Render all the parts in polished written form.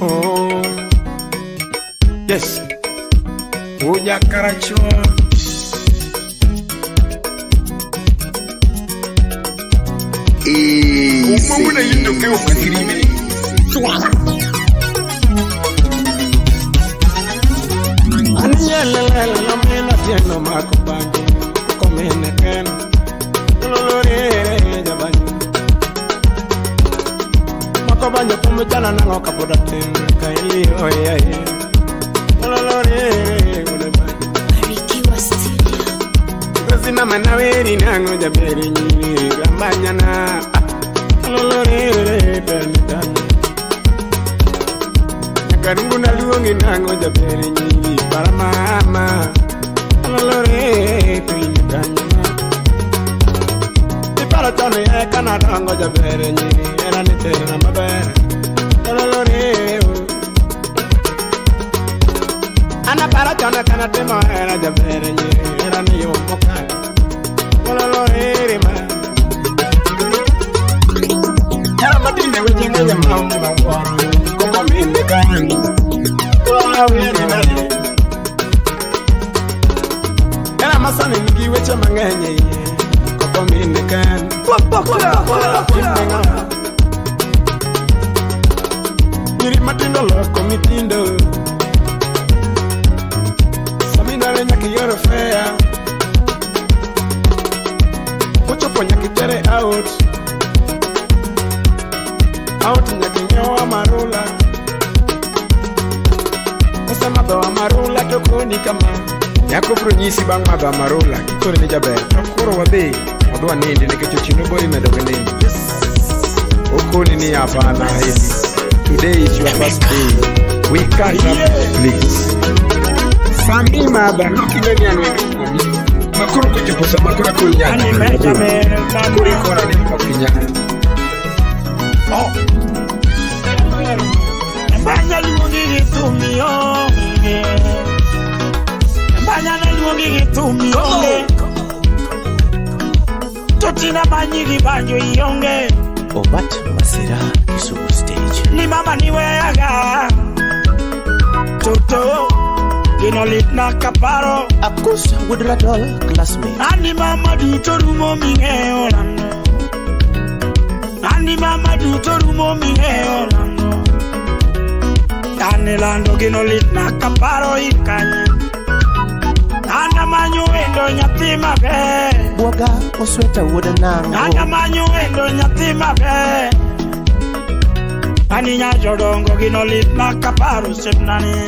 Oh, yes. Uja karachua. Umuna yindo keo makirimi. Aniyelele lamena tieno makubangi. Komene ken. Lolore jabani. Makubangi kumujana nango kapoda tenu. Kaili oye. Lolore ulebani. Barikiwa Studio. Kuzina manaweri nango jaberi nyiri. Gambanyana. Lolore benitani. Karungu na luongi nango jaberi nyiri. Para mama. Lolore benitani. Para tano ya Canada ngo jabere nyiri. Era nitere na mabere. Lolore. Ana para tano kana temo era jabere nyiri. Era ni yomoka. Lolore ma. Era matine weje ngene mambo mangwaro. Como minde kani. Lolore na. Era masani ngi weche mangenye. Dominican, Miri matindo loco mitindo. Samina leña que yo fea. Mucho poña que tere out. Out ña que yo amarula. Esa mado amarula toko ni kama. Yako pronyisi bang mado amarula. Kikore ni jabe. Nakuro wabe. Odwa nindi nekechochino boy medogo nindi. Okoni ni hapana hizi. Today is your first day. We catch up, please. Famima ba nokileni anwendo komi. Makuru kujiposa makura kunyana. Makuri kora ni makinyana. Oh. Mbanya luongi gitumio. Mbanya luongi gitumio. Totina manyigi banjo iyonge. Obat Masira Isubu Stage. Ni mama niweaga. Toto inolit na kaparo. Akus Woodradol classmate. Ani mama duto rumo mingeo lando. Ani mama duto rumo mingeo lando. Tane lando inolit na kaparo ikanye. Ana manyo endo nyathi mabe. Bwaga osweta wuoda nango. Ana manyo endo nyathi mabe. Ani nya jodongo ginolit na kaparo sepnani.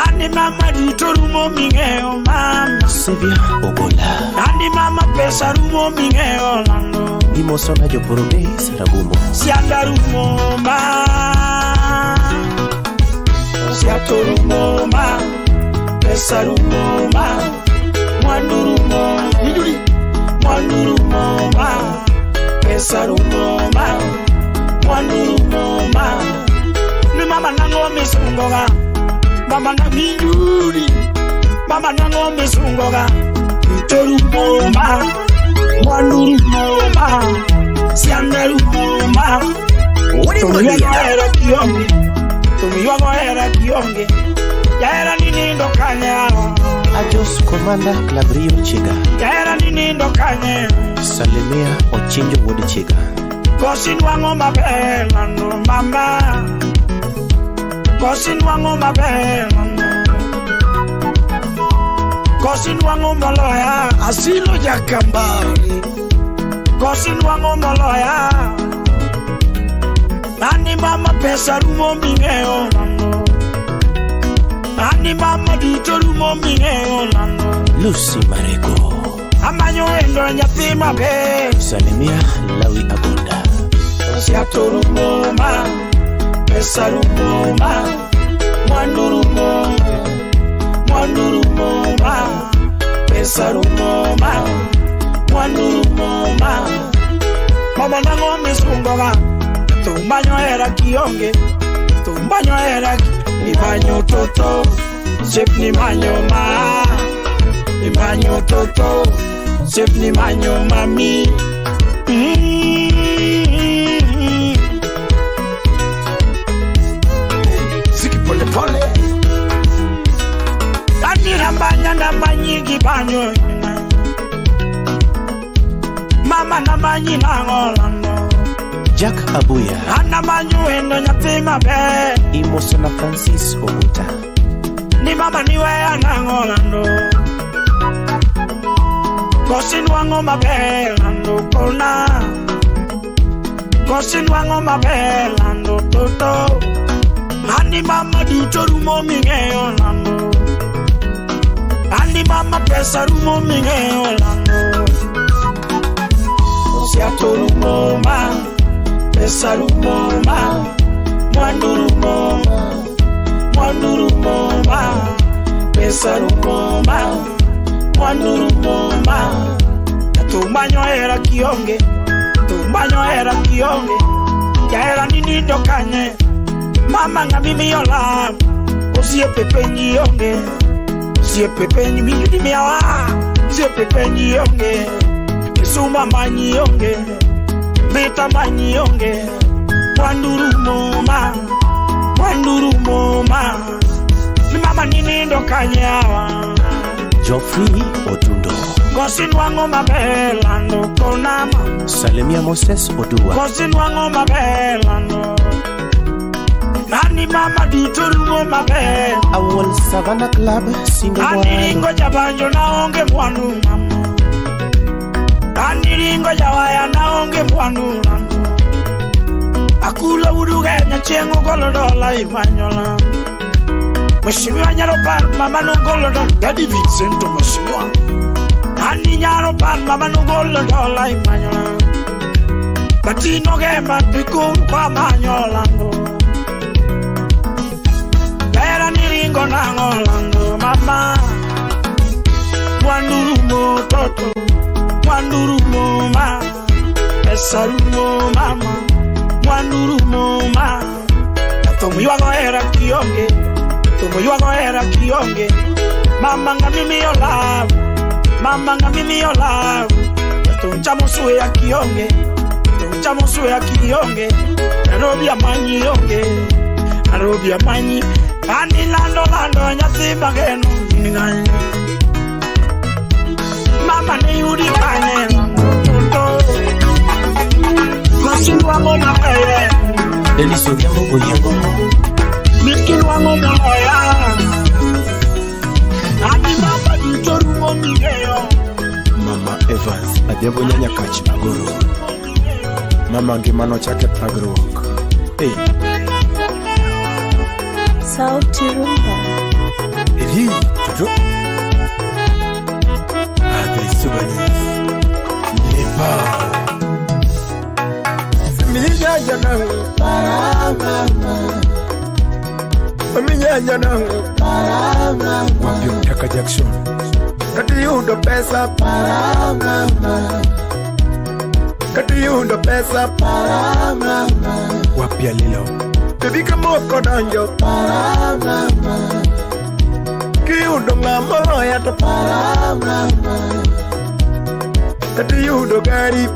Ani mama duto rumo mingeo mama. Sevia Ogola. Ani mama pesa rumo mingeo lando. Imosona joporobe sarabumo. Sianda rumo ma. Siato rumo ma. Pesa rumo ma. Mwandurumo. Mwandurumo ma. Pesa rumo ma. Mwandurumo ma. Ni mama nango misungoga. Mama na minduri. Mama nango misungoga. Torumo ma. Mwandurumo ma. Sianda rumo ma. Tumiwago era kionge. Ya era ninindo kanya. Ajos Komanda Klabrio Chiga. Ya era ninindo kanya. Salimia Ochinjo Wood Chiga. Kosin wango mabela no mama. Kosin wango mabela no. Kosin wango maloya. Asilo ya kambari. Kosin wango maloya. Ani mama pesa rumo mingeo lando. Ani mama duto rumo mingeo lando. Lucy Mareko. Amanyo endo nyathi mabe. Salimia Lawi Agonda. Siato rumo ma. Pesa rumo ma. Mwandurumo. Mwandurumo ma. Pesa rumo ma. Mwandurumo ma. Mama nango misungoga. Tumbanyo era kionge. Tumbanyo era Ibanyo toto. Sip ni manyo ma. Ibanyo toto. Sip ni manyo mami. manyo mama na manyi na ngolando Jack Abuya ana manyo endo nyathi maber Imoso na Francis Oguta ni mama niwe ana ngolando Kosin wango maber ando kona Kosin wango maber ando toto Ani mama duto rumo mingeyo lando Ani mama pesa rumo mingeyo lando Siato rumo ma Pesa rumo ma Mwandu rumo ma Pesa rumo ma Mwandu rumo ma Tumbanyo era kionge Ya era nini dokanye Mama nga mimi yola Osie pepenyi yonge Osie pepenyi mingi miawa Osie pepenyi yonge Kisuma manyi yonge Beta manyi yonge Mwanduru moma Ni mama nini ndo kanyawa Geoffrey Odundo Kosin wango mabelando konama Salemia Moses Odua Kosin wango mabelando Nani mama dutorumo mabel Awol Savannah Club Single Aniringo jabanjo naonge mwanu mama Aniringo jawaya naonge mwanu mama Akula udugenya chengo golodola imanyola Mheshimiwa Nyaropan mama nongolodola Daddy Vincent Mheshimiwa Ani Nyaropan mama nongolodola imanyola Batino gemba pikum kwa manyolando Era niringo nangolando mama Wandurumo toto Wandurumo ma Esarumo mama Wandurumo ma Tomo yuago era kionge Mama nga mimi yo love Tunchamo suwe ya kionge Nairobi ya manyi yonge Nairobi ya manyi Ani lando nyati bageno Ninganye Mama ni yudi kanye Kosin wango na kaya Deliso Yamo Oyengo Miskin wango na kaya Ani mama dutoru momigeyo Mama Evans Adebo nyanya kachi agoro Mama ngimano chake pagruok Hey Sauti Rumba. Evi Jojo Adri Subanis Nepa Familia janangu Familia janangu Wambio Mtaka Jackson Kati yundo pesa Kati yundo pesa Wapia lilo Kevika moko danjo Kiyudo ng'amoro yato Kati yudo gari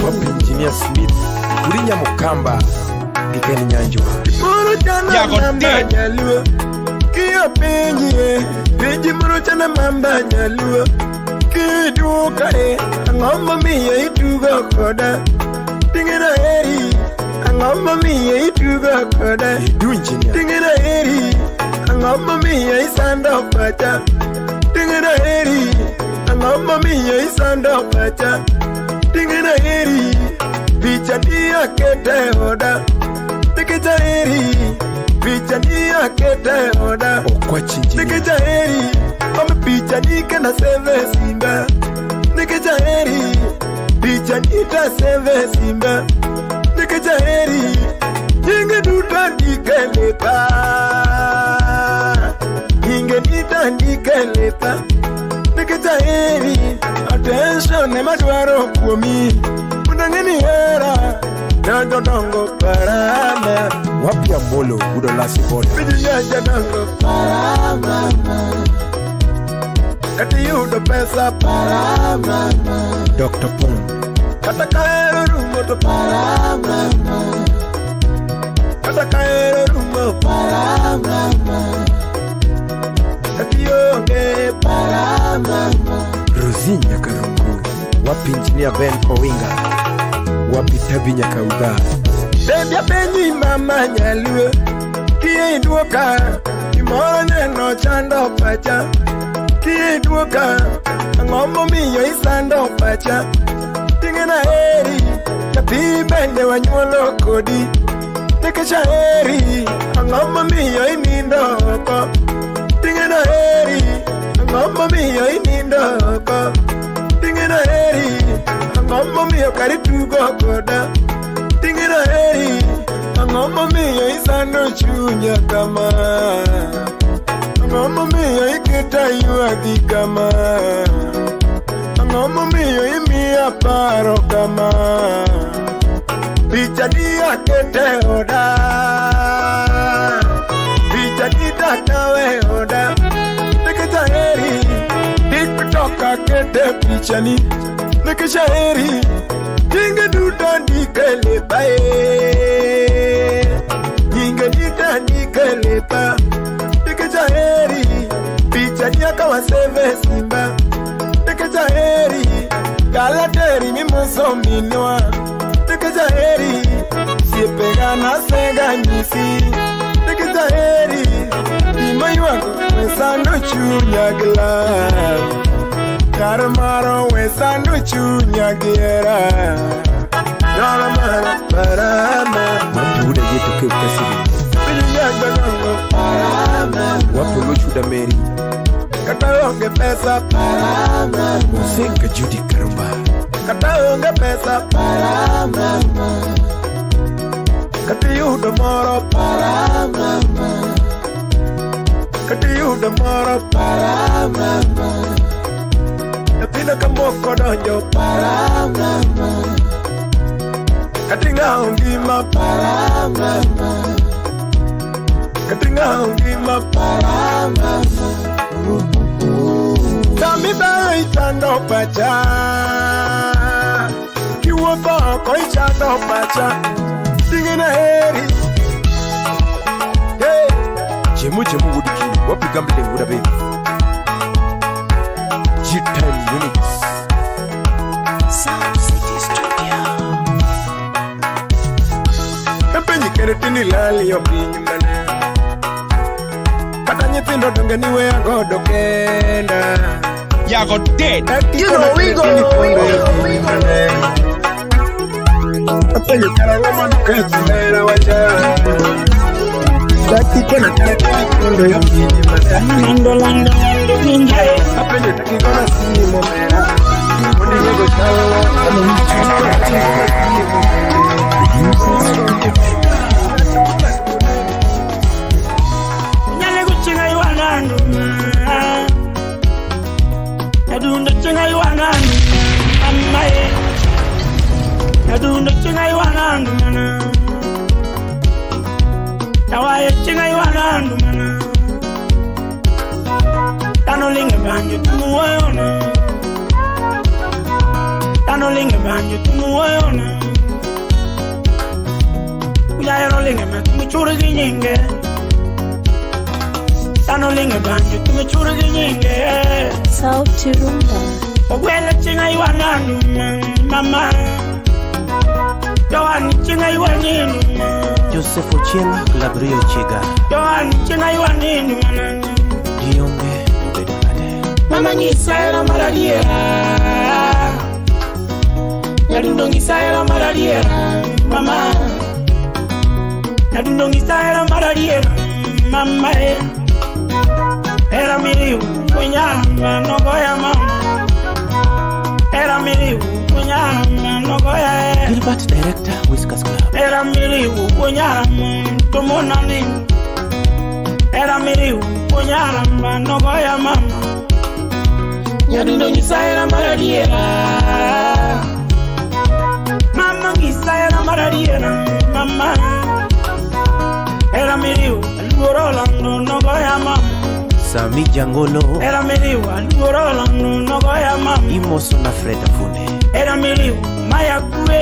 Wapi Engineer Smith Kurinya Mukamba Gikeni Nyanjo Moro chana mamba nyaluo Kiyo penye Peji moro chana mamba nyaluo Kiduka Angomba miye itugo koda Tingina eri Angomba miye itugo koda Tingina eri Angomba miye isando pacha Tingina eri Angomba miye isando pacha Tingina eri Bicha niya kete hoda Tingina eri Bicha niya kete hoda Tingina eri Ome bicha nika na seve simba Tingina eri Bicha nita seve simba Nikeja heri Nyinge duta nikeleta Nyinge nita nikeleta Nikeja heri Attention ne madwaro kuomi Unangeni hera Najo dongo parama Wapia molo udo lasi boda Bidi najo dongo parama Kati yudo pesa parama Dr. Pong Kata kaero rumo to parama Kata kaero rumo parama ionge para mama. Rosinya Karungu, wapi Engineer Ben Owinga, wapi Tabi Nyakauda. Bebya penyi mama Nyaluo, kie duoka, imoro neno chando pacha. Kie duoka, ngombo miyo isando pacha. Tingena heri, kapi bende wanyuolo kodi. Nikesha heri, ngombo miyo inindoko. Tingena heri, ngombo miyo inindoko. Tingena heri, ngombo miyo karitugo koda. Tingena heri, ngombo miyo isando chunya kama. Ngombo miyo ikita yuagi kama. Ngombo miyo imiya paro kama. Picha dia kete oda. Picha kita kawe oda. Nikesha heri, TikToka kete picha ni. Nikesha heri, jinge duda nikele bae. Jinge duda nikele ba. Nikesha heri, picha dia kawa seve simba. Nikesha heri, galateri mimoso minwa. Nikesha heri, siepega na sega nyisi. Nikesha heri, imai wako wesano chunya gila. Karamaro wesano chunya gira. Karamaro parama. Mabuda yetu ke ukasiri. Pinyanga nongo parama. Wapo lochuda meri. Kataonge pesa parama. Musenga Judy Karumba. Kataonge pesa parama. Katiyudo moro parama. Katiyudo moro parama. Napina kamoko donjo parama. Katinga ungima parama. Katinga ungima parama. Tami bai chando pacha. Kiwoko koi chando pacha. Tingena heri. Hey. Jemu wudiki. Wapi gambling wuda baby. G10 units. Sound City Studio. Kapenyi keretini lali yopinyu mane. Kata nyithindo donge niwe agodo kenda. Yago dead. You know we go. Kapenyi karawa mkezi wacha. Daki kena kondo yopinyu mane. Lando ninja. Kapenyi takikona simo mera. Mundi wego chawa. Nyale kuchinga iwanandu. Nadunda chinga iwanandu. Amaye. Nadunda chinga iwanandu mana. Tawaye chinga iwanandu mana. Tanolinge banyo tumuwayona. Tanolinge banyo tumuwayona. Uyayerolinge me tumuchura ginyinge. Tanolinge banyo tumuchura ginyinge. Sauti Rumba. Ogwele chinga iwanandu mama. Yohani chinga iwaninu. Joseph Ochieng, Labrio Chiga. Yohani chinga iwaninu mana. Gionge Obedo Kade. Mama ngisaela maradiera. Nadundo ngisaela maradiera. Mama. Nadundo ngisaela maradiera. Mama era miliu kunyama nogoya mama. Era miliu kunyama nogoya. Gilbert Director, Whiskers Club. Era miliu kunyama tumonani. Era miliu kunyama nogoya mama. Nadundo ngisaela maradiera. Mama ngisaela maradiera. Mama. Era miliu alugorola no goya mama. Sami Jangolo. Era miliu alugorola no goya mama. Imoso na Fred Afunde. Era miliu maya kue.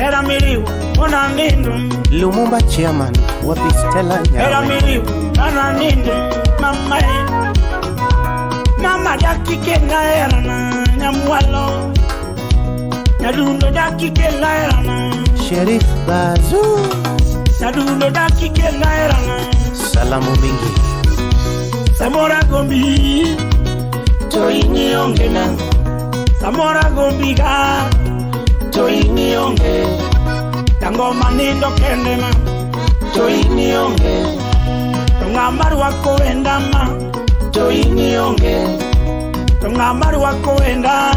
Era miriu, ona nindo Lumumba chairman, wapi Stella Era Nyawe. miriu, ona nindo Mama Mama daki kenga era na Nyamwalo Nadundo daki kenga era na Sheriff Bazu, Nadundo daki kenga era na salamu mingi. Samora Gombi Toini ongena Samora Gombi ga Toini onge Tango manindo kendema Toini onge Tongamaru wako endama Toini onge Tongamaru wako enda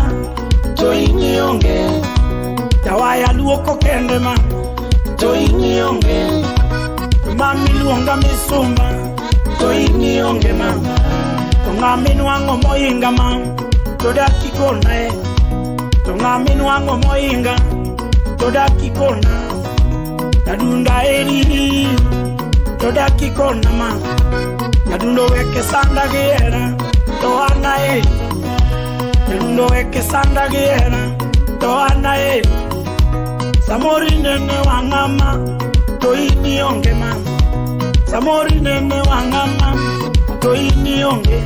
Toini onge Tawaya luoko kendema Toini onge Mami luonga misumba Toini onge ma Tongaminu wango moinga ma Toda kikona Tongaminu wango moinga Toda kikona Nadunda eri Toda kikona ma Nadundo weke sanda gera Toana Nadundo weke sanda gera Toana Samori nene wangama Toini onge ma Samori nene wangama Toini onge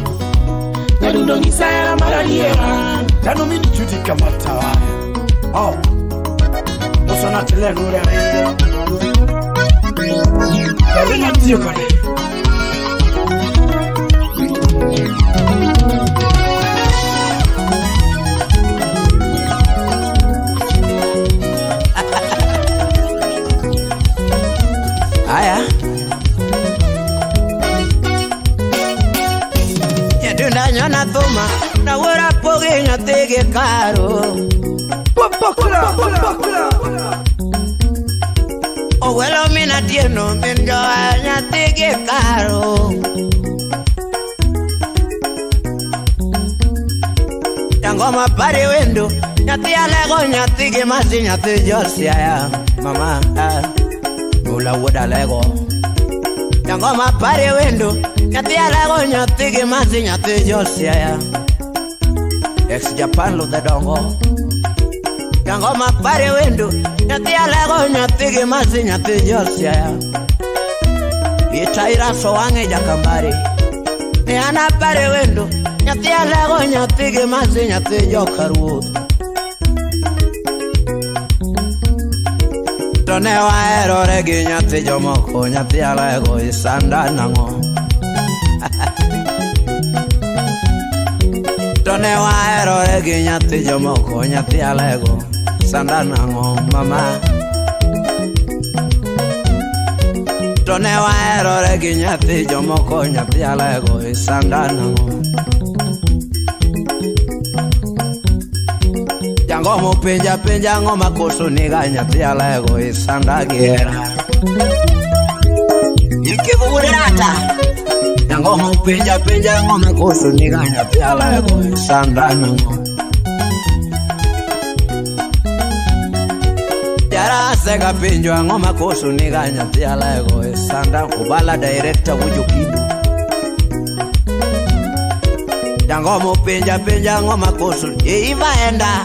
Nadundo ngisaya maraliera Tano mini chuti kamatawa Oh Osona tele nure rende Yalina tiyo kane Aya Yadunda nyona thoma Na wura pogi nyotige karo Owelo mina tieno Minjo nyotige karo Yangoma pari wendo Nyati alego nyotige masi nyati josia ya Mama Ula woda lego Yangoma pari wendo Nyati alego nyotige masi nyati josia ya Ex Japan lo de dongo Yangoma pari wendo Nyati alego nyotige masi nyati josia ya Itaira so wange jakambari Niana pari wendo Nyati alego nyotige masi nyati jokaru Tone wa erore gi nyati jomoko Nyati alego isanda nango Tone wa erore gi nyati jomoko Nyati alego sanda nango mama Tone wa erore gi nyati jomoko Nyati alego isanda nango Jango mo penja ngoma koso niga Nyati alego isanda gera Ikivurata Jango mo penja ngoma koso niga Nyati alego isanda nango Yara sega pinjwa ngoma koso niga Nyati alego isanda Kubala director wujo kidu Jango mo penja ngoma koso Iva enda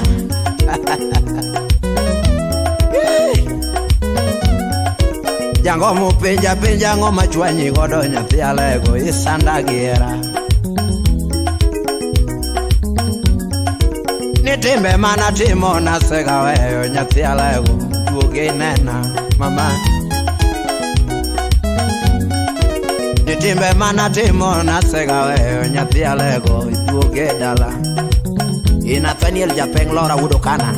Jango mo penja ngoma chwanyi godo Nyati alego isanda gera Nitimbe mana timo na sega weyo Nyati alego duoge nena mama Nitimbe mana timo na sega weyo Nyati alego duoge dala Nathaniel Japeng Lora Udokana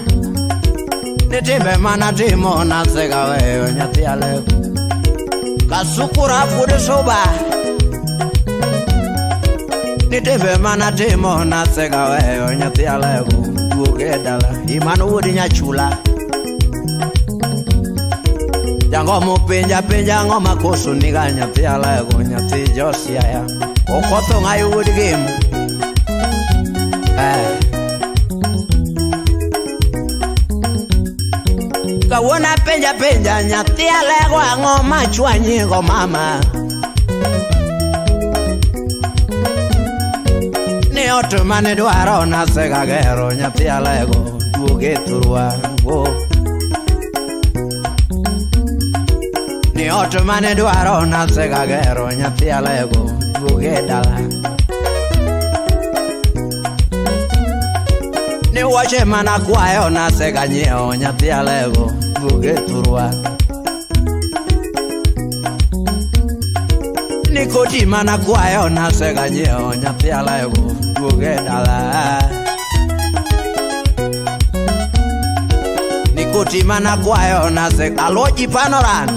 Nitimbe mana timo na sega weyo Nyati alego Kasukura fude soba Nitimbe mana timo na sega weyo Nyati alego duoge dala Imano udi nyachula Jango mo penja ngoma koso niga Nyati alego Nyati josia ya Okoto ngayo udi game Kawona penja Nyati alego ngoma chwanyi go mama Ni otu mane dwaro na sega gero Nyati alego duoge turwa Ni ot mane dwaro nasega gero nyathi alego duoge dala. Ni wache mana kwayo nasega nyiewo nyathi alego duoge turwa. Ni koti mana kwayo nasega nyiewo nyathi alego duoge dala. Ni koti mana kwayo nasega aloji panoran.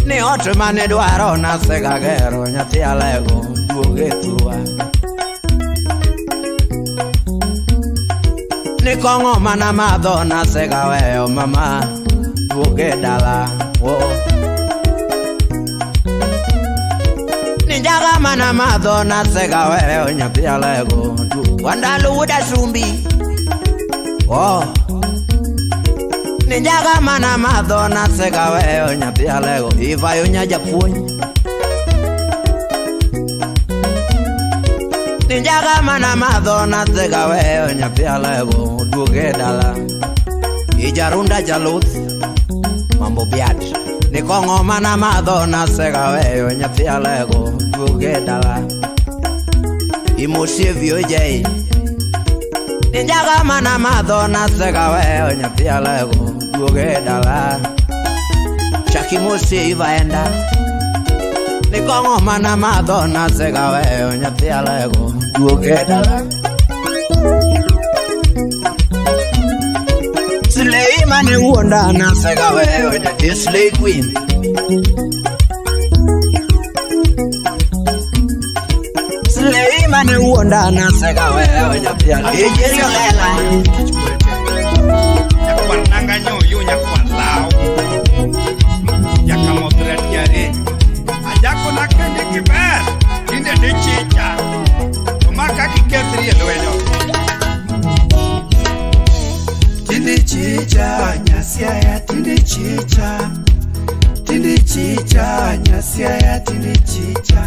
Ni ot mane dwaro nasega gero nyathi alego duoge turwa. Ni kong'o mana madho nasega weyo mama duoge dala. Ni njaga mana madho nasega weyo nyathi alego wandalo wuda sumbi. Ni njaga mana madho nasega weyo nyathi alego ivayo nyaja puonj. Ni njaga mana madho nasega weyo nyathi alego duoge dala. Ijarunda jaluth mambo biat. Ni kong'o mana madho nasega weyo nyathi alego duoge dala. Imosie viojei. Ni njaga mana madho nasega weyo nyathi alego duoge dala. Chaki mosie ivaenda. Ni kong'o mana madho nasega weyo nyathi alego duoge dala. Slay mane wonda nasega weyo nyathi slay queen. Slay mane wonda nasega weyo nyathi alego lela. Yakwananga nyoyo yakwanlao. Yakamodret yare. Ajako nakende kiber. Tinde de chicha. Tomaka kikethri elwedo. Tindi chicha nyasiaya tindi chicha. Tindi chicha nyasiaya tindi chicha.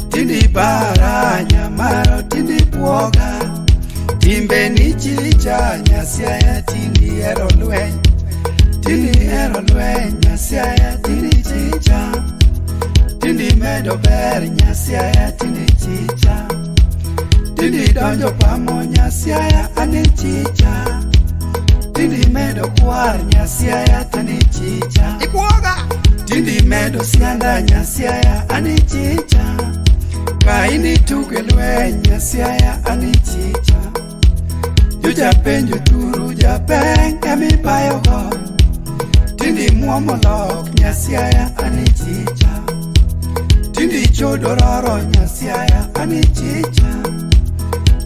Tindi bara nyamaro tindi buoga. Timbe ni chicha nyasiaya tindi ero lweny. Tindi ero lweny nyasiaya tindi chicha. Tindi medo ber nyasiaya tindi chicha. Tindi donjo pamo nyasiaya ane chicha. Tindi medo kwar nyasiaya tindi chicha. Ikuoga. Tindi medo sianda nyasiaya ane chicha. Kaini tuke lweny nyasiaya ane chicha. Juja penjo turu japeng emi payo go. Tindi muomo lok nyasiaya ane chicha. Tindi chodororo nyasiaya ane chicha.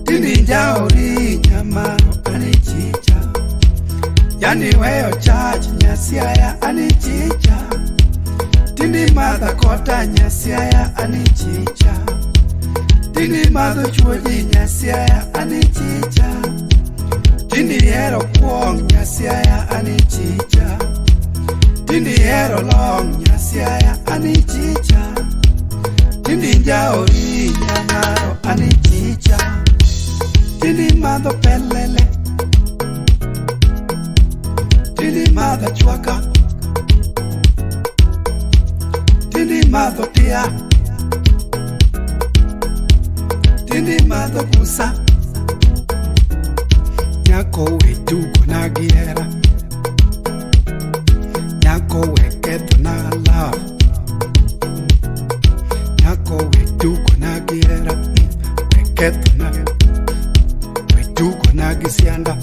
Tindi njauri nyamaro ane chicha. Yani weyo chach nyasiaya ane chicha. Tindi madha kota nyasiaya ane chicha. Tindi madho chuoji nyasiaya ane chicha. Tindi hero kuong nyasiaya ane chicha. Tindi hero long nyasiaya ane chicha. Tindi njauri nyamaro ane chicha. Tindi madho pelele. Tindi madho chwaka. Tindi madho tia. Tindi madho busa. Nyako we tuko na giera. Nyako we keto na love. Nyako we tuko na giera. We keto na. We tuko na gisianda.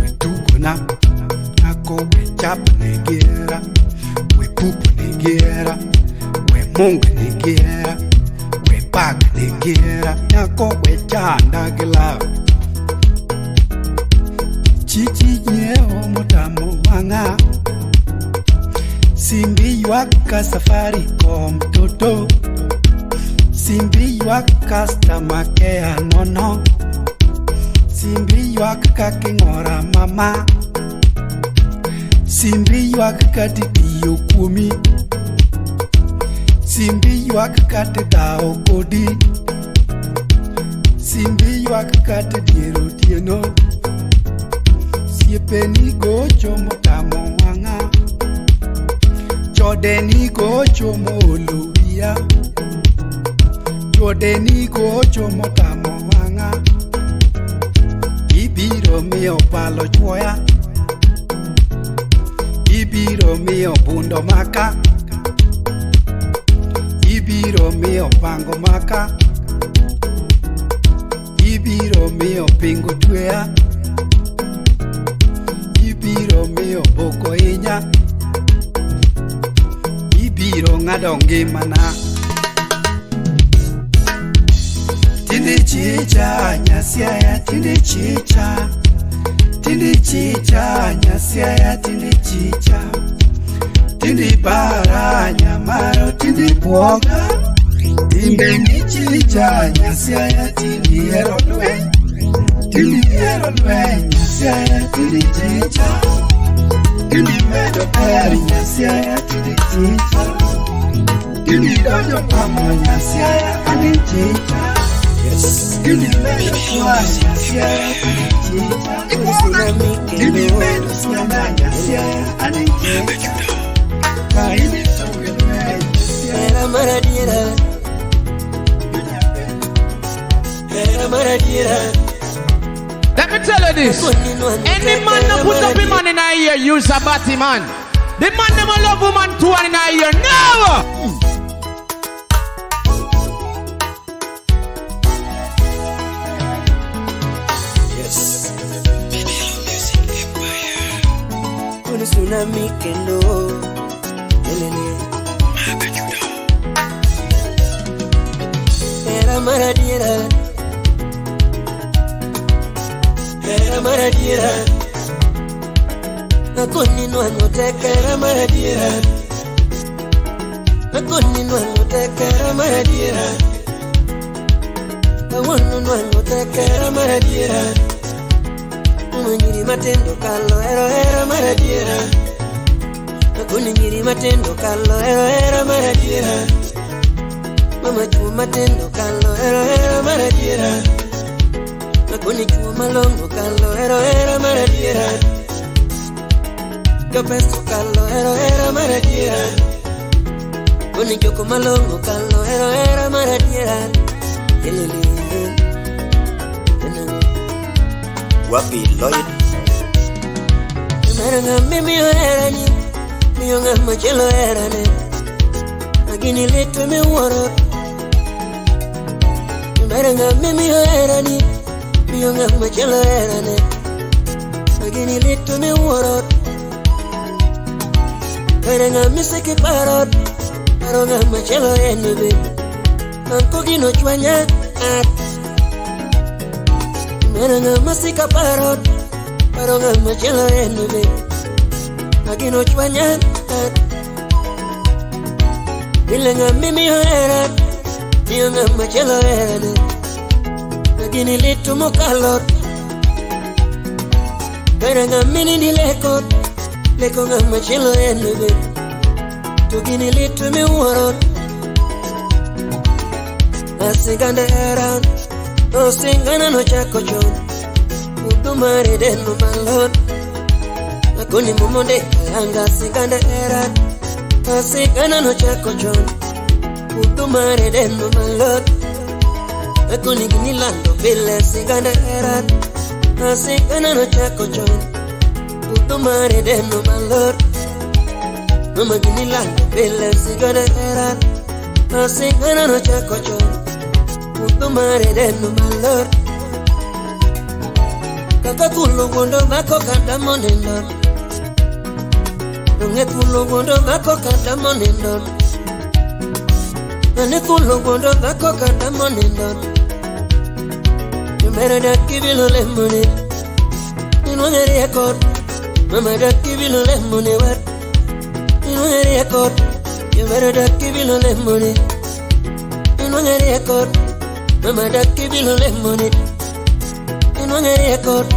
We tuko na. Nyako we chapa ne giera. We pupu ne giera. We munga ne giera. We bag ne giera. Nyako we chanda gilao. Chichi nyeo motamo wanga. Simbi waka safari kom toto. Simbi waka stamakea nono. Simbi waka kingora mama. Simbi waka titiyo kumi. Simbi waka tao kodi. Simbi waka diero tieno. Wuodeni gocho motamo wang'a, ibiro miyo palo chwoya, ibiro miyo bundo maka, ibiro miyo pango maka, ibiro miyo pingo tweya, ibiro miyo boko hinya, ibiro ng'ado ngimana. Tindi chicha nyasiaya, tindi chicha, tindi chicha nyasiaya, tindi chicha, tindi bara nyamaro, tindi bwoga, tindi chicha nyasiaya, tindi hero lweny, nyasiaya, tindi chicha, tindi medo ber nyasiaya, tindi chicha, tindi donjo pamo nyasiaya, tindi chicha. Give me Let me tell you this. Any man that put up a man in a ear, use a batty man. The man never love woman two in a ear. No! Tsunami kendo elele era maradiera akoni no anoteka era maradiera akoni no anoteka era maradiera awonu no anoteka era maradiera Nyiri matendo kallo era maradiera. Nakuni nyiri matendo kallo era maradiera. Mama chuma matendo kallo era maradiera. Nakuni chuma malongo kallo era maradiera. Kapesto kallo era maradiera. Kuni joko malongo kallo era maradiera. Elele. Wapi Lloyd Maranga mimi erani miyonga machelo erane Agini leto me woro Maranga mimi erani miyonga machelo erane Agini leto me woro Maranga miseke parot Maranga machelo enebe Anko gino chwanya Maranga masika parot Maranga machelo enebe Agino chwanya Bilenga mimi era Miyonga machelo ene Agini litu mokalot Maranga mini ni lekot Lekonga machelo enebe Tugini litu mi warot Asinganda era O singana no chako chon Udumare denu malot Akuni mumonde Anga singanda era O singana no chako chon Udumare denu malot Akuni ginilando Bile singanda era O singana no chako chon Udumare denu malot Mama ginilando Bile singanda era O singana no chako chon Udumare denu malot Kaka kulo gondo bako kanda monendon Nunge kulo gondo bako kanda monendon Nane kulo gondo bako kanda monendon Numera da kibilo lemone Inwange record Mama da kibilo lemone wat Inwange record Numera da kibilo lemone Inwange record Mama da kibilo lemone Inwange record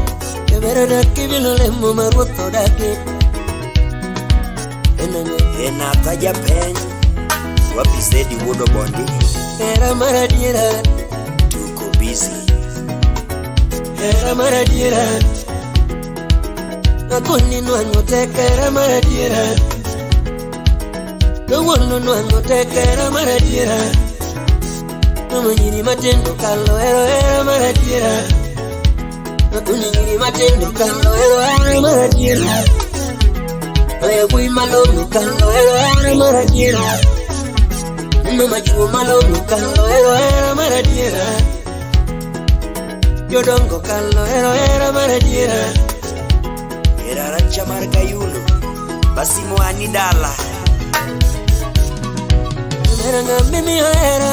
Numera da kibilo lemone Maruto da kib Ena kaja pen Wapi Zedi Wodo Bondi Era maradiera Tuko busy Era maradiera Akuni nuangoteka era maradiera Nawonu nuangoteka era maradiera Mama nyiri matendo kalo ero maradiera. Nakuni nyiri matendo kalo ero maradiera. Oya bui malongo kalo ero maradiera. Mama chuo malongo kalo ero maradiera. Yodongo kalo ero maradiera. Era rancha marga yuno basi moani dala. Meranga mimi era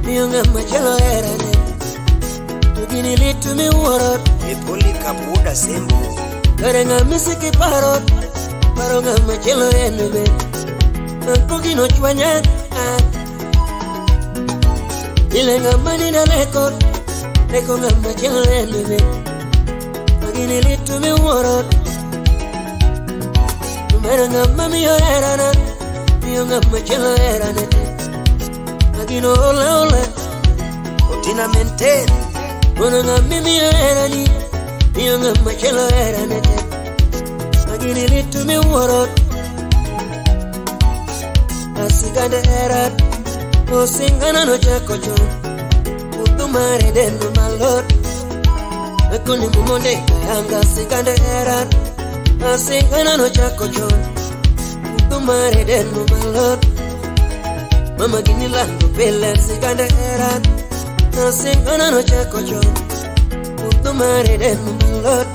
miunga machelo era ne. Tugini litu mi uorot epoli kabuda sembo. Meranga misiki parot paronga machelo enebe. Kugino chwanya ilenga mani na lekot lekonga machelo enebe. Tugini litu mi uorot meranga mami era na miunga machelo era ne. Agino ola otina maintain Unanga mimi era ni miunga machelo era ne. Agini litu mi uorot asigande era no singana no chakocho utumare dendo malot akuni mumonde anga sigande era asingana no chakocho utumare dendo malot. Mama gini lango pele sigande era asingana no chakocho utumare dendo malot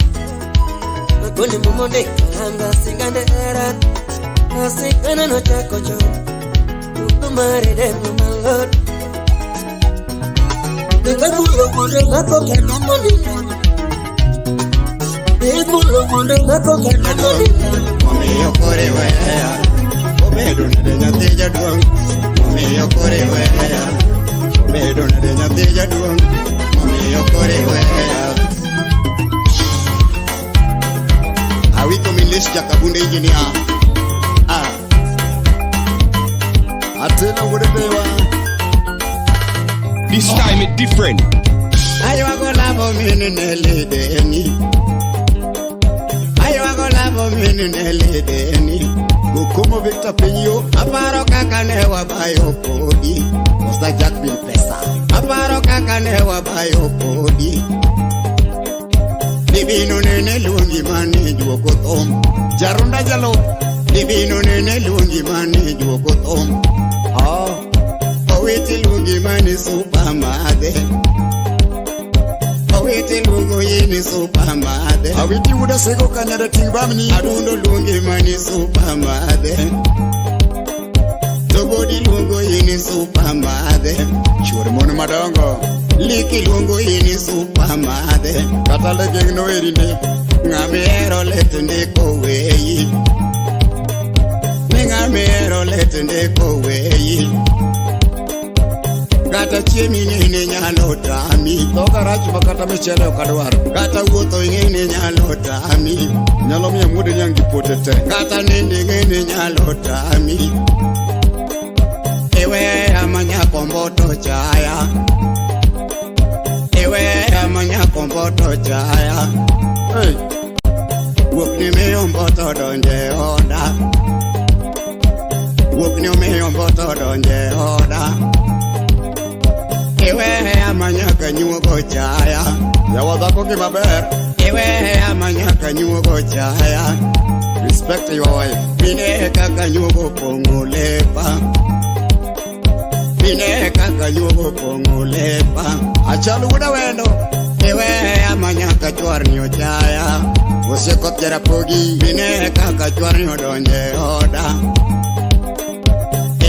akuni mumonde anga sigande era asingana no chakocho utumare dendo malot. Nikakulo kulo ngako kana monina. Nikakulo kulo ngako kana monina. Mami yokore wea obedo nade nyateja duang. Mami yokore wea obedo nade nyateja duang. Mami yokore wea awiko milis jakabunde engineer. Atena wodewa. This time it's different. Ayo ako lavo mini neledeni. Ayo ako lavo mini neledeni. Bukumo Victor Pinyo. Aparo kakanewa bayo podi. Mr. Jack Bill Pesa. Aparo kakanewa bayo podi. Libino nene lungi mani juoko tom. Jarunda jalo. Libino nene lungi mani juoko tom. Owiti lungi mani supermade. Owiti lungo yini supermade. Awiti uda sego kanyada tingbamni. Adundo lungi mani supermade. Tobodi lungo yini supermade. Churi monu madongo. Liki lungo yini supermade. Katale gengno erinde. Ngamero letende koweyi. Ngamero letende koweyi. Kata chiemi ngene nyalo tami. Toka rach makata mechele okadwaro. Kata wuotho ngene nyalo tami. Nyalo miya mude nyangi potete. Kata nende ngene nyalo tami. Ewe amanya komboto chaya. Ewe amanya komboto chaya. Hey. Wokni meyo mboto donje oda. Wokni meyo mboto donje oda. Ewe amanya nyuogo chaya. Yawadhako ki maber. Ewe amanya nyuogo chaya. Respect your wife. Pine kaka nyuogo pongo lepa. Pine kaka nyuogo pongo lepa. Achalu uda wendo. Ewe amanya chwar ni chaya. Osiekot jarapogi. Pine kaka chwar ni donje oda.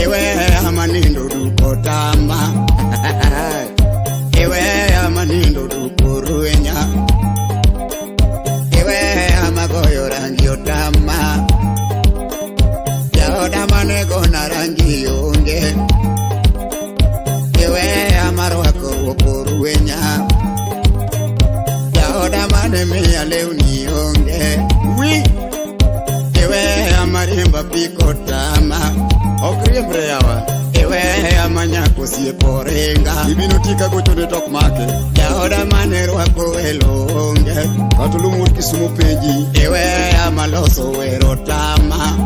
Ewe amanindo duko tama. Ewe amanindo duko ruenya. Ewe amagoyo rangi otama. Yaoda manego na rangi onge. Ewe amarwako woko ruenya. Yaoda mane miya leuni onge. Ewe amarimba piko tama. Okriembre yawa. Ewe amanya kosieporenga. Ibino tika gocho de tok make. Yaoda mane rwako elonge. Katulumur kisumo peji. Ewe amaloso wero tama.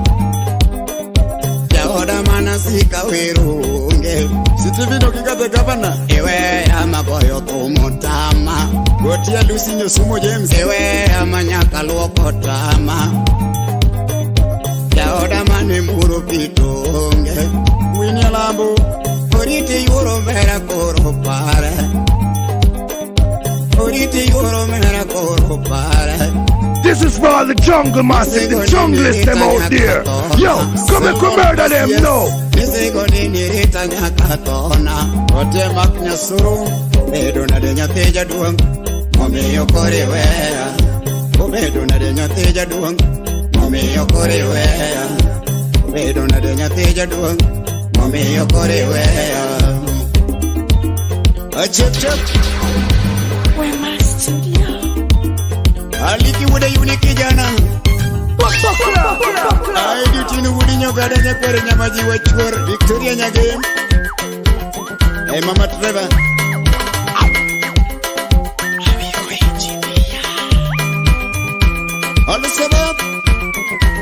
Yaoda mana sika wero onge Sitivino kikate gavana Ewe ama goyo kumutama Gotia Lucy Nyosumo James Ewe ama nyaka luoko tama Yaoda mane muro pitonge Wini alambo Oriti yuro mera koro pare Oriti yuro mera koro pare. This is for all the jungle massive, the junglist them out there. Yo, come and come murder them now. Nisi goni nirita nyakatona Ote maknya suru Bedo na de nyateja duang Mami yokore wea Bedo na de nyateja duang Mami yokore wea Bedo na de nyateja duang Mami yokore wea Chip chip Where my studio? Aliki wuda uniki jana Aidi tinu wudi nyogada nyekwere nyamaji wachur Victoria nyagem Hey Mama Trevor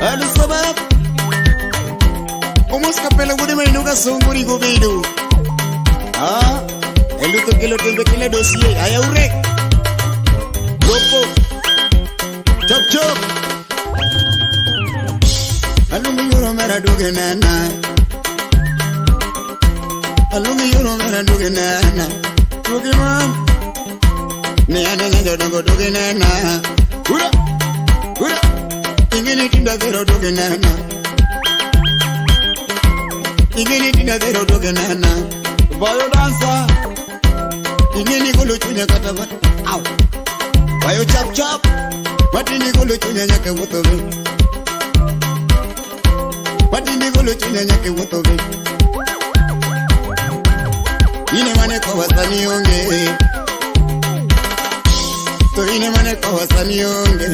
Alu sabab Umos kapela wudi mainuga sunguri gubidu Eluto kilo tembe kile dosie Aya urek Gopo Chop chop Alungi yuro mera duge nana Alungi yuro mera duge nana Duge mam Ni ane nyo dongo duge nana Hura Hura Ingini tinda zero duge nana Ingini tinda zero duge nana Bayo dansa Ingini gulu chunya kataba Ow Bayo chop chop Matini gulu chunya nyake wotobe Matini gulu chunya nyake wotobe Ine mane kwa wasani onge To ine mane kwa wasani onge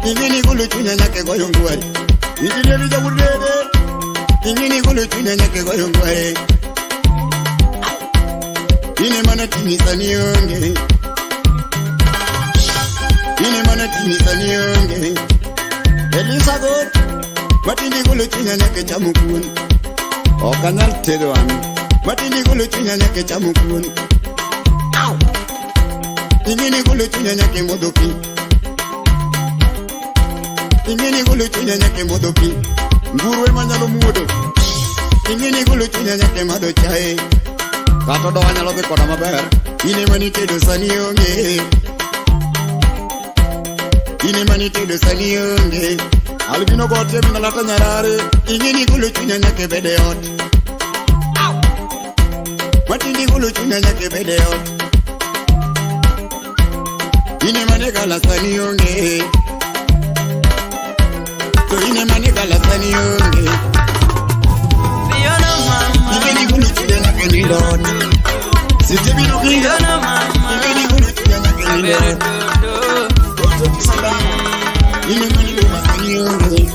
Ingini gulu chunya nyake kwa yunguari Ingini jabudede Ingini gulu chunya nyake kwa yunguari Ine mane tinisani onge Ine mana tinisani onge Elisa God Matini gulu chunya nyake chamukun Okanal tedo ami Matini gulu chunya nyake chamukun Ingini gulu chunya nyake modopi Ingini gulu chunya nyake modopi Nguruwe manyalo muodo Ingini gulu chunya nyake mado chae Kato doa nyalo ke kona maber Ine mani tedo sani onge Ine mani tedo sani onge Albino gote mina lata nyarare Ingini gulu chunya nyake bedeot Matini gulu chunya nyake bedeot Ine mani gala sani onge To ine mani gala sani onge Ingini gulu chunya nyake nilot Sitibino kinga Ingini gulu chunya nyake nilot Ine mani gala sani onge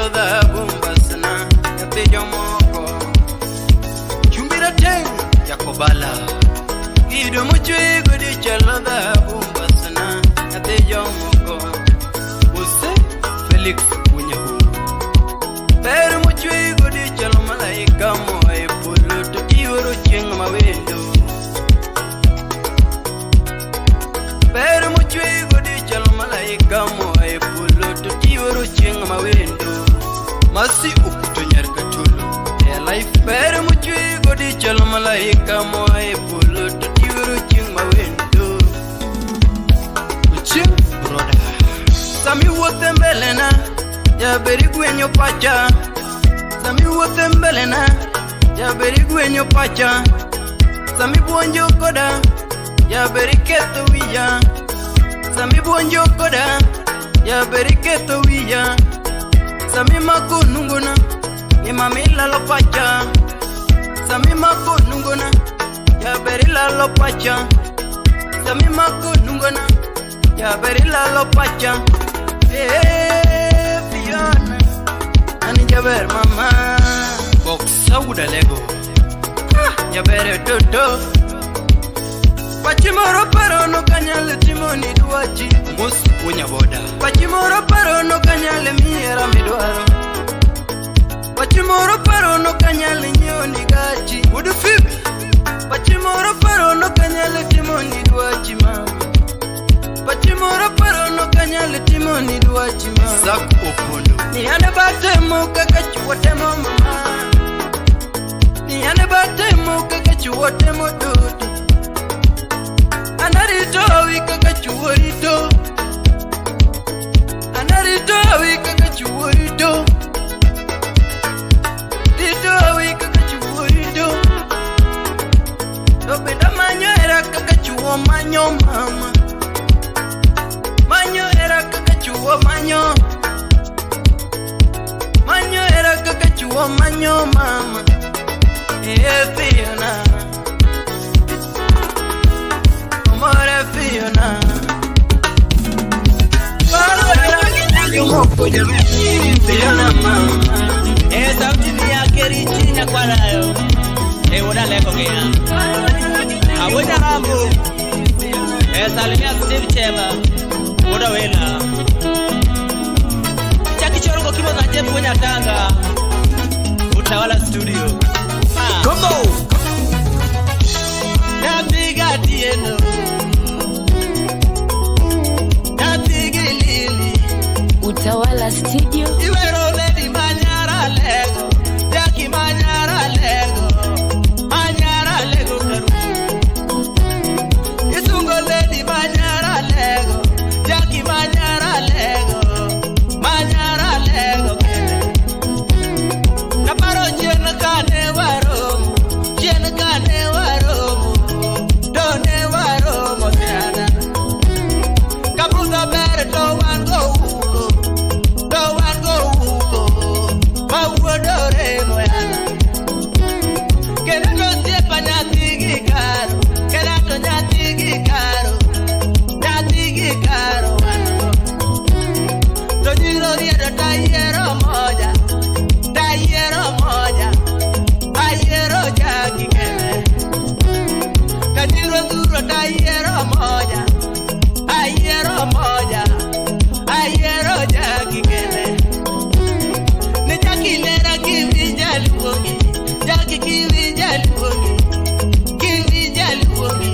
chalo da bumbasna nyathi jomoko chumbira teng yakobala kido mochwe godi chalo da bumbasna nyathi jomoko use Felix Munyahu pero mochwe godi chalo malaika moe polo to iworo chieng mawendo pero mochwe godi chalo malaika moe polo to iworo chieng mawendo masi ukuto nyar katulo e life pero mochwe godi chalo malaika moe polo to iworo chieng mawendo uchi broda sami wote mbelena ya beri gwenyo pacha sami wote mbelena ya beri gwenyo pacha sami buonjo koda ya beri keto wiya sami buonjo koda ya beri keto wiya sami mako nungona ni mamila lo pacha sami mako nungona ya beri la lo pacha sami mako nungona ya beri la lo pacha Fiona ani jaber mama box sauda lego jaber toto Pachimoro paro no kanyale timoni duachi mus punya boda Pachimoro paro no kanyale miera midwaro Pachimoro paro no kanyale nyoni gachi Udu fibi Pachimoro paro no kanyale timoni duachi mama Pachimoro paro no kanyale timoni duachi mama Sak opondo Ni ane bate muka kachuote mama Ni ane bate muka kachuote modudu Anarito wika kachuorito Anarito wika kachuorito Dito wika kachuorito Dobeda manyo era kakachuo manyo mama Manyo era kakachuo manyo Manyo era kakachuo manyo mama Fiona Amore Fiona Fiona mama sauti ni yake Richina kwa nayo woda leko ngea Awoja rambo salimia Steve Chema woda wela Chaki chorongo kimo za jefu kwenye tanga Utawala studio Kombo Napiga tieno Napiga lili Utawala studio Iwero lady manyara lego Jackie manyara lego Manyara lego karu Isungo lady manyara lego Jackie manyara lego Manyara lego kene Naparo jena kane waromu Jena kane waromu Done waromu tena Kabuza bere to wango uko To wango uko Mawodore moyana Kenato siepa nyatigi karo Kenato nyatigi karo Nyatigi karo Tojiro riedo tayero moja Tayero moja Tayero jaki kene Kajiro duro tayero moja Ayero moja Ayero jaki kene Ni jaki lera kivi jaluongi Jaki kivi jaluongi Kivi jaluongi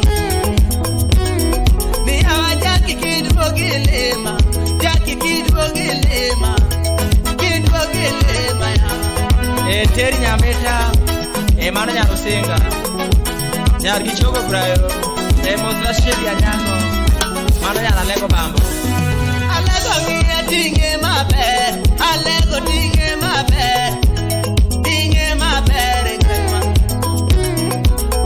Ni hawa jaki kiduogi lema Jaki kiduogi lema Kiduogi lema ya Teri nyameta mano nyaro singa Nyar kichogo brayo Mosla shedi ya nyango Mano nyara lego bambo Alego mia tinge mabe Alego tinge mabe Tinge mabe rekama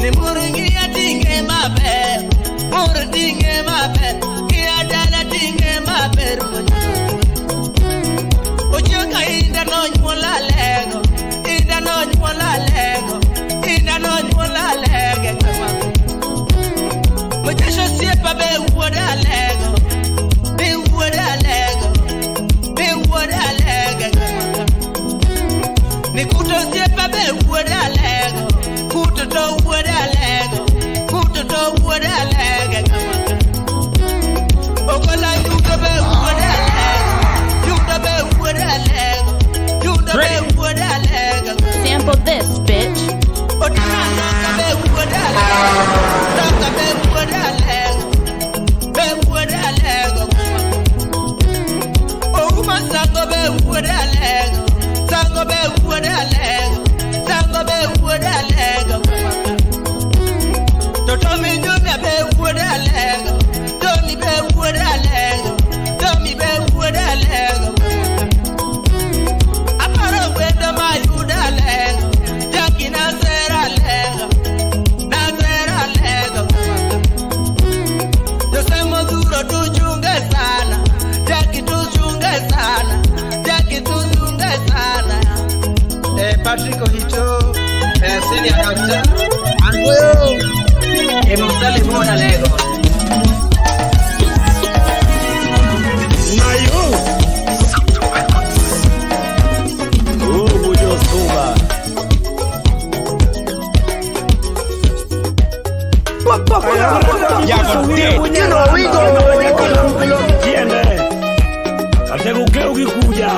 Ni muringi ya tinge mabe Mur tinge mabe Kia dala tinge mabe Uchoka inda no nymola lego Inda no nymola lego Inda no nymola lego Mujasho siepa be woda lego Be woda lego Be woda lego Nikuto siepe be wuode alego. Kuto to wuode alego. Kuto to wuode alego. Okola yuto be wuode alego. Yuto be wuode alego. Yuto be wuode alego. Sample this, bitch. Otina naka be wuode alego. Naka be wuode alego. Be wuode alego. Ouma sango be wuode alego. Sango be wuode alego. Sango be wuode alego. Toto mi nyumya be wuode alego. Tony be wuode alego. Tommy be wuode alego. Aparo wendo ma yuda alego. Jackie na zera alego. Na zera alego. Josemo duro tu chunge sana. Jackie tu chunge sana. Jackie tu chunge sana. Patrick Ohito, senior doctor, and well, Msali Mona Lego. Nayo. Oh, Bujo Soba. You know we go. Tiende. Kategukeu ukikuja.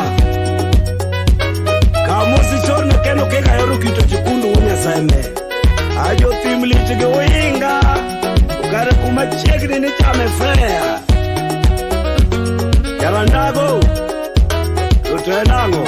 Kamusi chone keno keka yoru kito chikundu unya seme. Ajo timli chige uinga. Ukare kumachekini ni chame fea. Yalandago. Tutenango.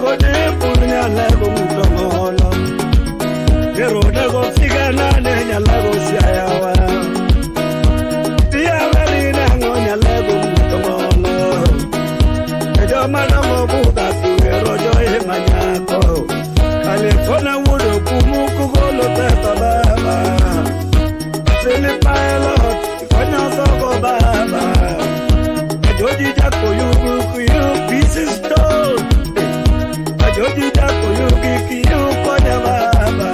go de punya lego mutongola. Kero de go figana ne nyalago siayawa. Tia veli na ngonya lego mutongola. Ejo manamo buda tuero jo e manyako. California wudo kumuku golo teta baba. Sili pilot konya soko baba. Joji jako yugu kuyu pieces stone. Joji jako yugi kiyu konya baba.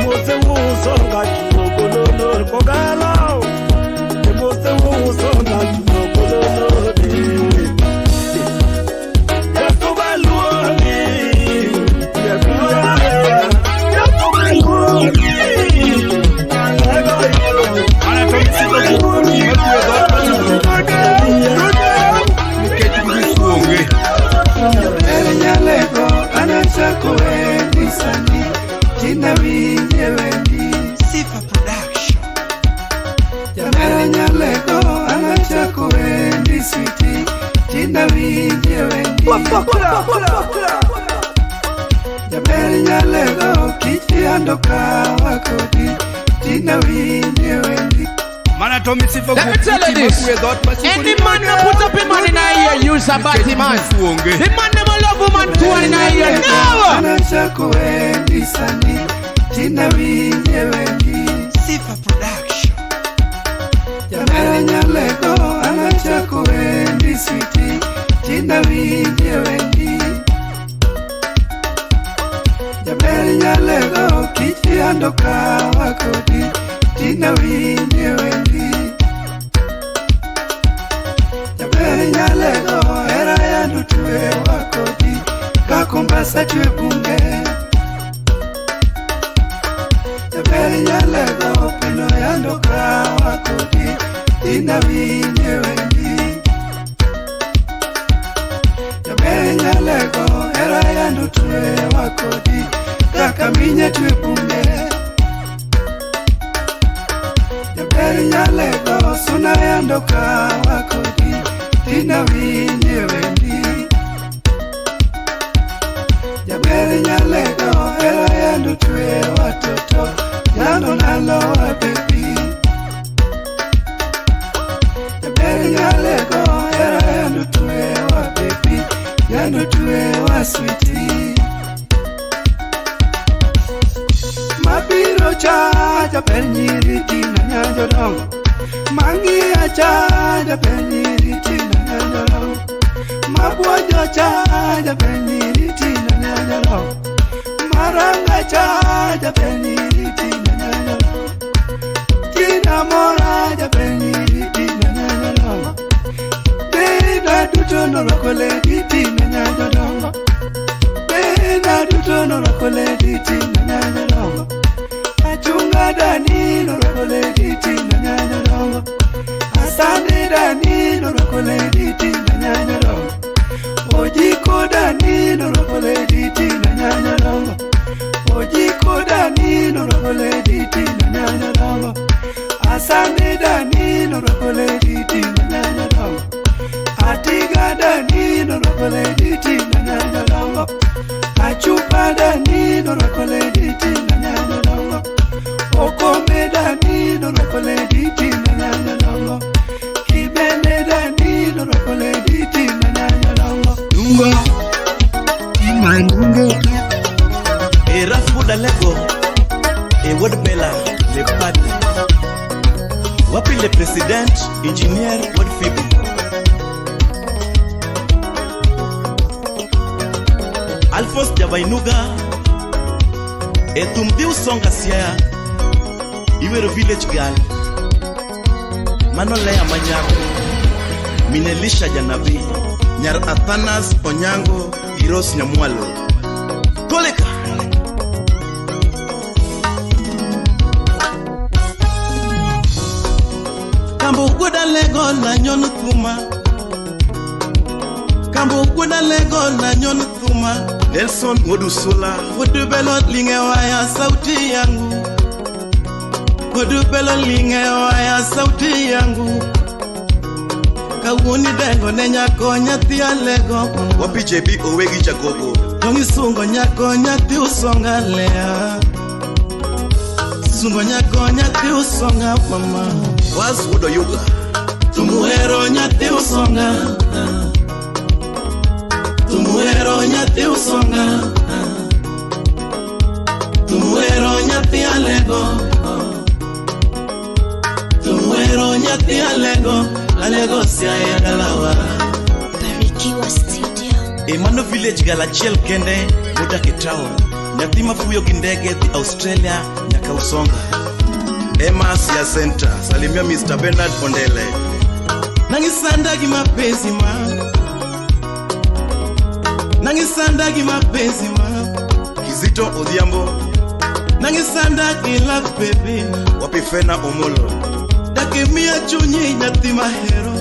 Mose wusonga chuko lolo kogalo. Mose wusonga chuko lolo de. Yato baluoni. Yato baluoni. Sifa Production. Jamera nyaleko anachako endi sweetie. Tina winje wendi. Jamera nyaleko kichi andoka wakodi. Tina winje wendi. Man, told me if let me tell you this. Any man that put up a man in a ear, use a batty man. The man never love woman to in a ear. No! Sifa Production. Jamera nyaleko anachako endi sweetie. Tina winje wendi. Jamera nyaleko kichi andoka wakodi. Tina winje wendi. Jamera nyaleko era yandu tuwe wakodi. Kakumbasa tuwe bunge. Jamera nyaleko pino yandoka wakodi. Tina winje wendi. Jamera nyaleko era yandu tuwe wakodi. Kakaminye tuwe bunge. Jamera nyaleko suna yandoka wakodi. Tina winje wendi. Jamera nyaleko era yandu tuwe watoto. Yando naloa baby. Jamera nyaleko era yandu tuwe wa baby. Yandu tuwe wa sweetie. Mabiro cha jamera nyiri tina nyanjo dongo. Mangi acha jamera nyiri tina nyanjo dongo. Mabuojo cha jamera nyiri tina nyanjo dongo. Maranga cha jamera nyiri tina nyanjo dongo. Tina mora jamera nyiri tina nyanjo dongo. Bena duto norokole di tina nyanjo dongo. Bena duto norokole di tina nyanjo dongo. Achunga dani norokole di tina nyanjo dongo. Asande dani norokole di tina nyanjo dongo. Ojiko dani norokole di tina nyanjo dongo. Ojiko dani norokole di tina nyanjo dongo. Asande dani norokole di tina nyanjo dongo. Atiga dani norokole di tina nyanjo dongo. Achupa dani norokole di tina nyanjo dongo. Okome dani norokole di tina nyanjo dongo. Kibene dani norokole di tina nyanjo dongo. Dunga Imandunga E Rafuda Lego E Wadbela Le Padre Wapi le President Engineer Wadfibi Alphonse Javainuga E Tumdiu Songa Siaya Iwero Village Girl Manolea Manyako Minelisha Janabi Nyar Athanas Onyango Giros Nyamwalo Koleka Kambo Guda Lego na Nyon Thuma Kambo Guda Lego na Nyon Thuma Nelson Modusula Wodu Belot Linge Waya Sauti Yangu Wodu Belot Linge Waya Sauti Yangu kawuoni dengo ne nyako nyathi alego. Wapi JB owegi jagogo. Dongi sungo nyako nyathi usonga lea. Sungo nyako nyathi usonga mama. Was wodo yoga. Tumuhero nyathi usonga. Tumuhero nyathi usonga. Tumuhero nyathi alego. Tumuhero nyathi alego. Alego siya ya dalawa. Barikiwa Studio. Emano village galachiel kende muda kitao. Nyathi mafuyo kindege the Australia nyaka usonga. Emas ya Center. Salimia Mr. Bernard Ondele. Nangisanda gi mapenzi ma. Nangisanda gi mapenzi ma. Kizito Odhiambo. Nangisanda gi love baby. Wapi Fena Omolo. Dakimia chunyi nyathi mahero.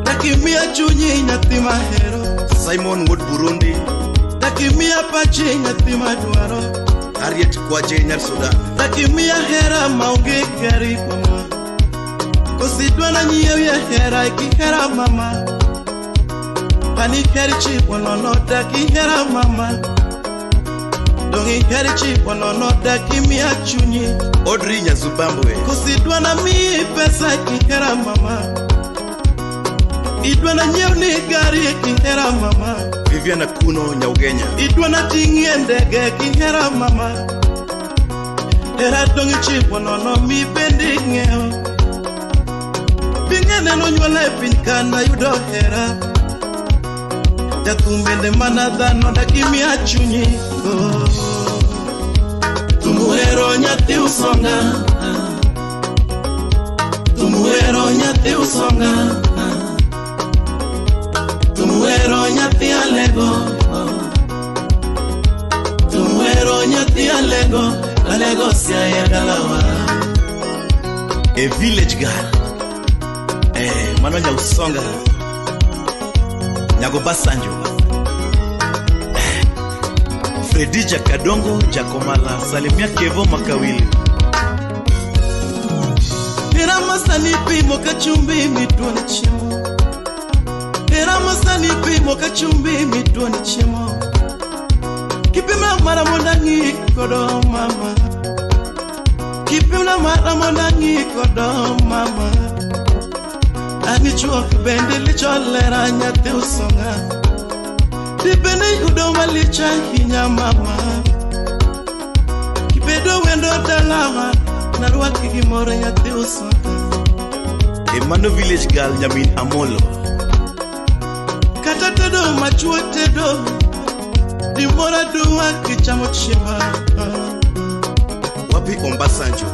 Dakimia chunyi nyathi mahero. Simon Wood Burundi. Dakimia pachi nyathi madwaro. Harriet Kwache Nyar Sudan. Dakimia hera maunge kari mama. Kosidwa na nyiew ya hera ikihera mama. Pani kari chipo nono daki hera mama. Dongi kari chipo nono daki mia chunyi. Audrey Nyazubambwe. Kosidwa na mi pesa ikihera mama. Idwa na nyiew ni gari ikihera mama. Viviana Kuno Nyaugenya. Idwa na tingie ndege ikihera mama. Hera dongi chipo nono mi bendi ngeo. Bingene no nyole pinkana yudo hera. Jakumbende mana dhano dakimi achunyi. Tumuhero nyathi usonga. Tumuhero nyathi usonga. Tumuhero nyathi alego. Tumuhero nyathi alego. Alego siya ya dalawa. A village girl. Mano nya usonga. Nyago Basanjo. Fredi Jakadongo Jakomala. Salimia Kevo Makawili. Hera masani pimo kachumbi mitwani chimo. Hera masani pimo kachumbi mitwani chimo. Kipima mara mondangi kodo mama. Kipima mara mondangi kodo mama. Ani chuok bende licholera nyathi usonga. Dibene yudo malicha hinya mama. Kibedo wendo dalawa. Narwaki gimoro nyathi usonga. Emano village girl Nyamin Amolo. Kata tedo machua tedo. Dimora duwa kichamo chiema. Wapi Ombasanjo.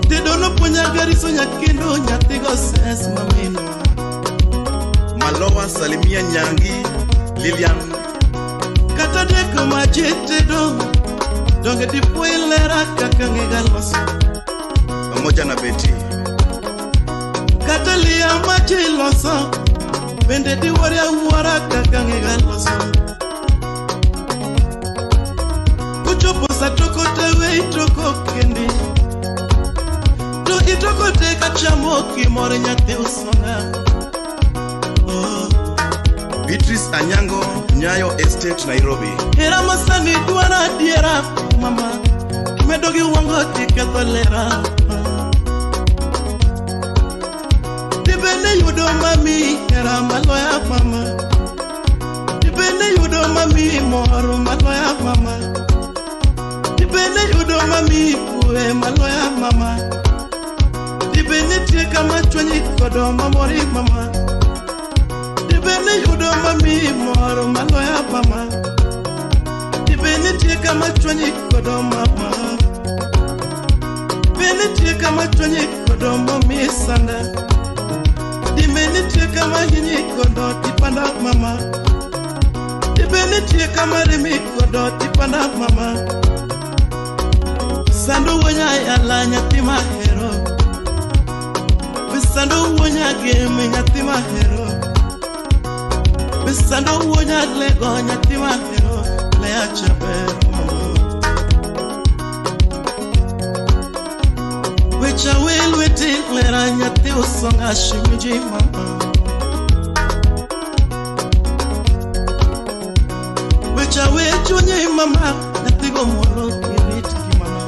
Tedo no punya gariso nyakendo nyathi go ses mamino. Malowa Salimia Nyangi Lilian. Kata deko majete do. Donge dipuelera kaka ngegaloso. Pamoja na Betty. Kata liya majiloso. Bende diwaria uwara kaka ngegaloso. Kuchopo sa toko tewe itoko kendi. To itoko teka chamo kimore nyathi usonga. Beatrice Anyango, Nyayo Estate, Nairobi. Hera masani duara diera, mama. Kimedogi wango tikatolera. Dibene yudo mami, hera maloya mama. Dibene yudo mami, moro maloya mama. Dibene yudo mami, pue maloya mama. Dibene tie kama chwanyi kodo mamori mama. Dibene yudo mami moro maloya mama. Dibene tie kama chwanyi kodo mama. Dibene tie kama chwanyi kodo mami sanda. Dibene tie kama hinyi kodo tipanda mama. Dibene tie kama remi kodo tipanda mama. Sandu wanya yala nyathi mahero. Sandu wanya game nyathi mahero. Sandu wanya lego nyathi mahero. Lea chaber mama. Wecha will waiting lera nyati usonga shimiji mama. Wecha wechu nye mama nyati go molo kiriti mama.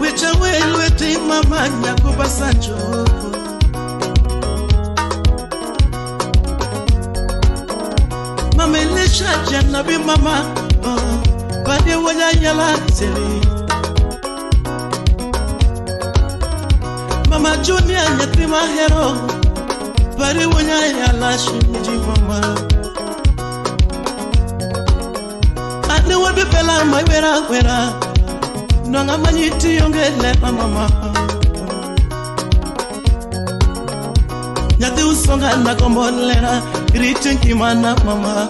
Wecha will waiting mama nyakuba sancho. Mama ilisha jana bi mama. Bade wanya yala seri Mama Junior nyatima hero Bade wanya yala shimji mama Ade wabi pela mai wera Nanga manyiti yongele mama Nyati usonga na kombolera Iritin kimana mama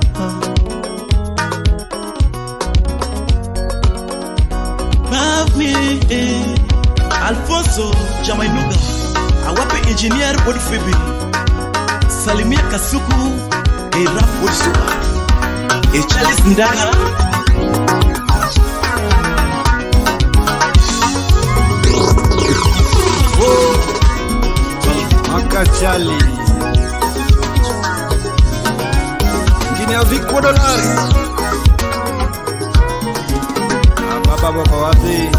Alfonso Jamainuga awape engineer body fibi Salimia Kasuku rap body super Charles Ndana Makachali Ngine avikwa dolari Baba kwa wazi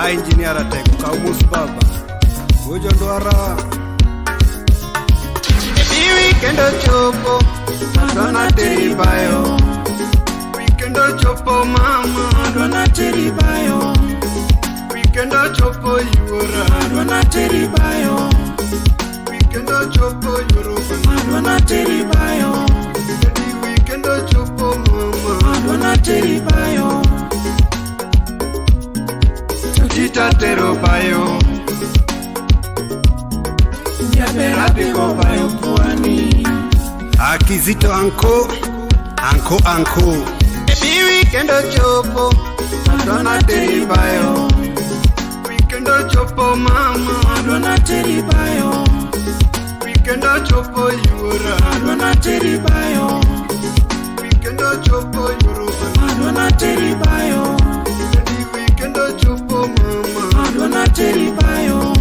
engineer ateko kaumus baba Ujo ndwara Weekend chopo Adwana teribayo Weekend chopo mama Adwana teribayo Weekend chopo yura Adwana teribayo Weekend chopo yura Adwana teribayo Weekend chopo mama Adwana teribayo Chitatero bayo Yabera biko bayo puani Akizito anko Baby weekend chopo Adwana teri bayo Weekend chopo mama Adwana teri bayo Weekend chopo yura Adwana teri bayo Weekend chopo yura Adwana teri bayo Weekend chopo mama Adwana teri bayo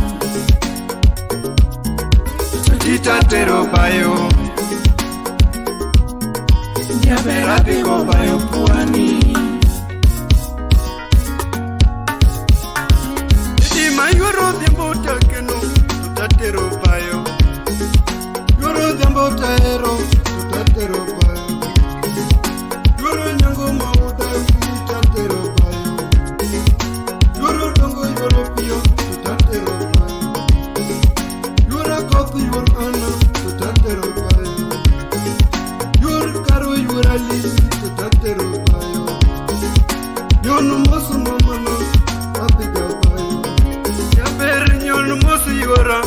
Chitatero bayo Yabera biko bayo puani Dima yoro dembota keno Chitatero bayo Yoro dembota ero Chitatero bayo Yoro nyango mauda Chitatero bayo Yoro dongo yoro pio Chitatero bayo Yoro kopi yoro ana Chitatero bayo Yoro karo yoro ali Chitatero bayo Yoro mosu mamano Watiga bayo Yaber yoro mosu yora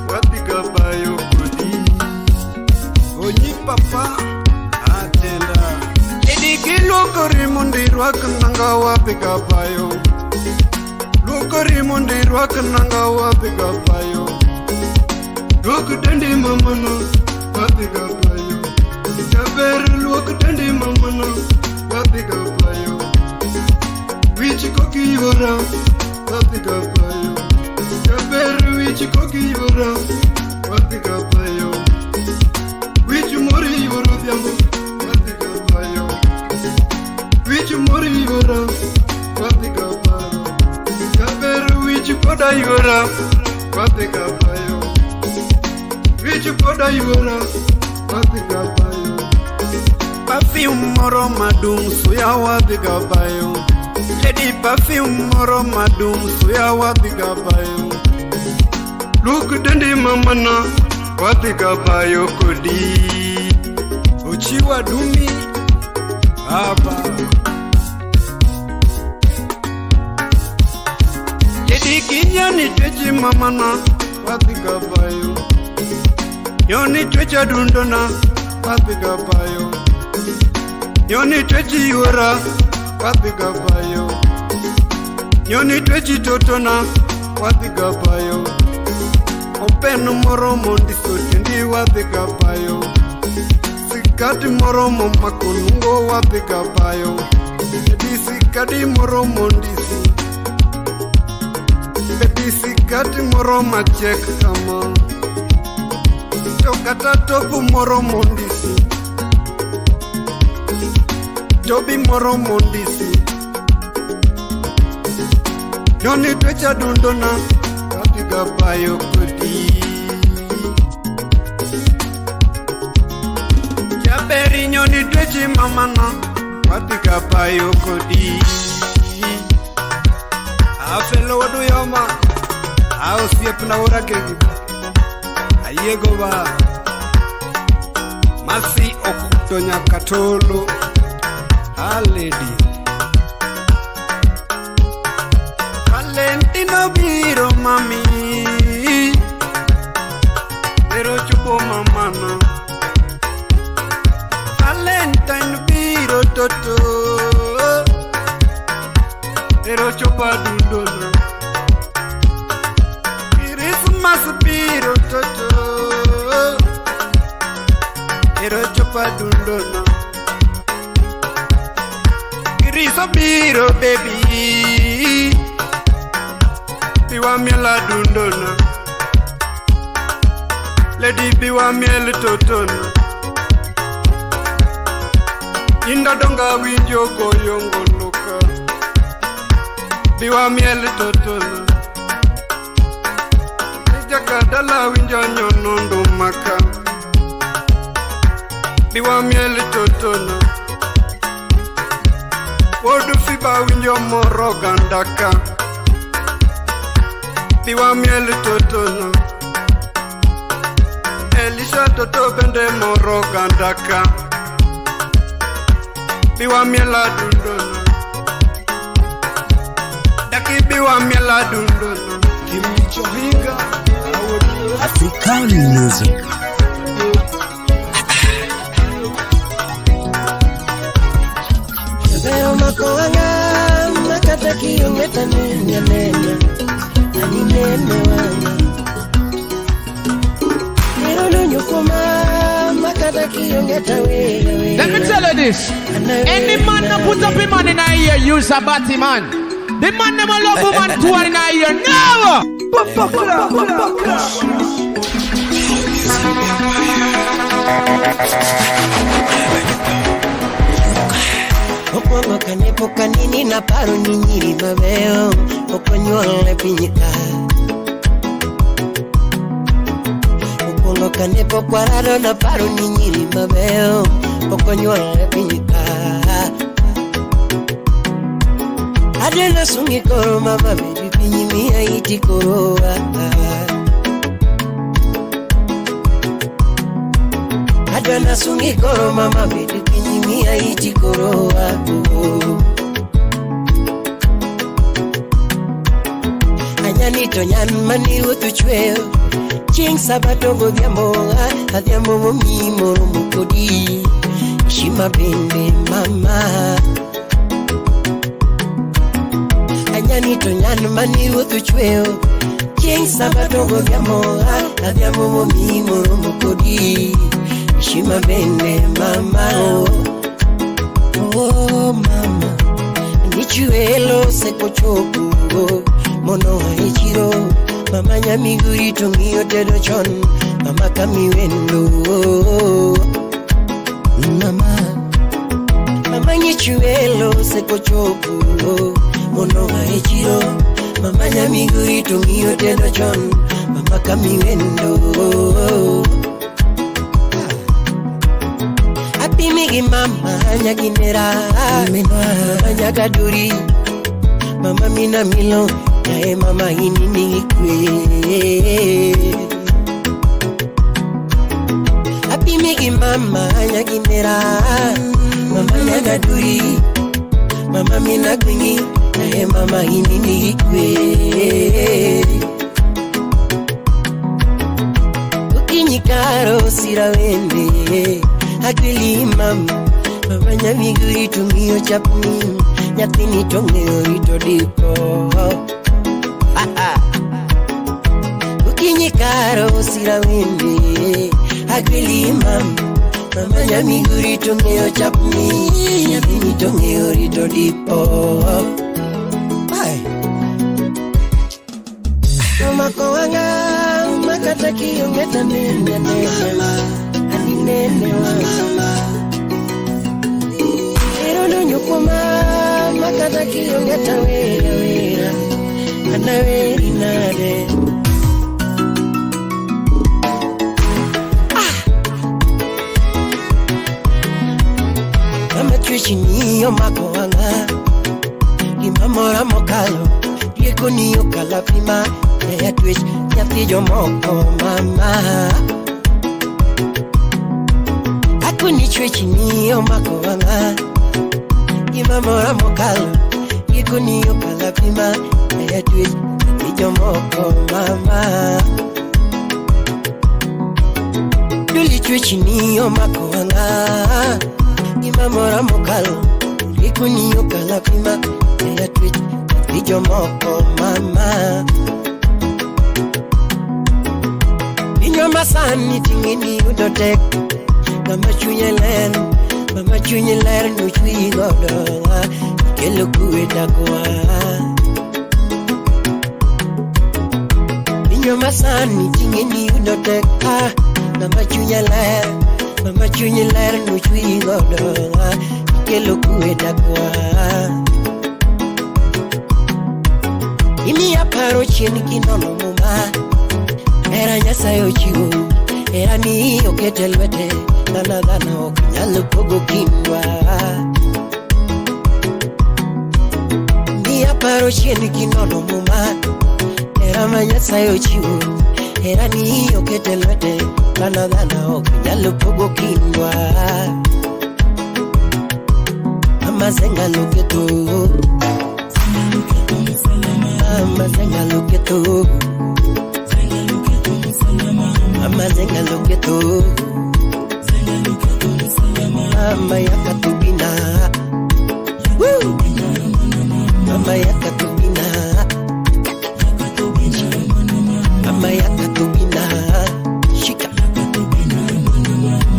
Watiga bayo kodi Onyi papa Atenda Ediki lokori mundi Rwakananga wapiga bayo Lokori mundi Rwakananga wapiga bayo Look dendi mamano Wapiga bayo Yaber look dendi mamano Wapiga bayo Wichi koki yora Wapiga bayo Yaber wichi koki yora Wapiga bayo Wichi mori yoro diambo Wapiga bayo Wichi mori yora Wapiga bayo Yaber wichi koda yora Wapiga bayo Wichi koda yora Wapiga bayo Perfume moro madung suya wapiga bayo Lady perfume moro madung suya wapiga bayo Look dendi mamana Wapiga bayo kodi Uchiwa dumi Aba Lady kinyani twechi mamana Wapiga bayo Yoni twecha dundona Wapiga bayo Yoni twechi yura Wapiga bayo Yoni twechi totona Wapiga bayo Open moro mondi sotendi Wapiga bayo Kadi moro momako nungo wadhi gabayo Disi kadi moro mondisi Disi kadi moro machek kama To kata topu moro mondisi Tobi moro mondisi Nyoni twecha dundona Kadi gabayo kodi Beri nyoni twechi mamana Watika payo kodi Afelo wadu yoma Ao siep na urakegi Ayego ba Masi okutonya katolo Haledi Valentino biro mami Pero chupo mamana Valentine biro toto Pero chopa dundona Christmas biro toto Pero chopa dundona Christmas biro baby Biwa miela dundona Lady biwa miela totona Inda donga winjo goyongo loka Biwa miele totona Nijaka dala winjo nyonondo maka Biwa miele totona Wodu fiba winjo moro gandaka Biwa miele totona Elisha toto bende moro gandaka Biwa miela dundona Daki biwa miela dundona Kimi chohinga African music Veo makoanga Makata kiyongeta nenya nenya Ani nene wanga Nero nyukuma Makata kiyongeta wewe Let me tell you this. Any man that put up a man in a ear, use a batty man. The man never love woman to one in a ear. Never! Opongo kanepo kanini na paro ninyiri mabeo Oponyole pinyika Opongo kanepo kwararo na paro ninyiri mabeo Oponyole pinyika Adena sungi koro mama baby pinyimia iti koroa Adena sungi koro mama baby pinyimia iti koroa Anyanito nyan mani utuchweo Ching sabato godhiambo Adhiambo momi moro mukodi Shima bende mama Anyanito nyan mani utuchweo Ching sabato godhiambo Adhiambo momi moro mukodi Shima bende mama Oh mama Nichuelo seko choku Mono haichiro Mama nyamiguri tungiyo tedo chon Mama kamiwendo Mama nyichuelo seko choku Mono haichiro Mama nyamiguri tungiyo tedo chon Mama kamiwendo Happy migi mama nyaginera Mama nyagaduri Mama mina milo Yae mama hini nikwe Happy migi mama nyaginera Mama nyagaduri Mama mina gwingi Yae mama hini nikwe Ukinyikaro sirawende Agili mama Mama nyamiguri tungiyo chapni Nyatini tongeo ito dipo Ukinyikaro sirawende Agili mama Mama nyami guri tongeo chapni, nyami tongeo rito dipo. Bye. Mama koanga, makataki ongeta nene mama, ani nene mama. Erono nyukuma, makataki ongeta wera, ana weri nade. Chini yo makoanga Imamora mokalo Yeko ni yo kalapima Ya twitch Nyati yo moko mama Aku ni chini yo makoanga Imamora mokalo Yeko ni yo kalapima Ya twitch Nyati yo moko mama Yuli chini yo makoanga Imamora mokalo Rikuni yokala pima Eya twitch Ijo moko mama Inyo masani tingini udotek Mama chunye ler Nuchui godo Kelo kuwe takwa Inyo masani tingini udotek Mama chunye ler Nuchui godo Kelo kuwe takwa Imi ya paro chini kinono muma Era nyasa yo chiu Era ni okete lwete Dana okunyalo kogo kimwa Imi ya paro chini kinono muma Era manyasa yo chiu Era ni okete lwete Dana okunyalo kogo kimwa Mazenga loketo Mazenga loketo Mazenga loketo Mama yakatubina Mama yakatubina Mama yakatubina Shika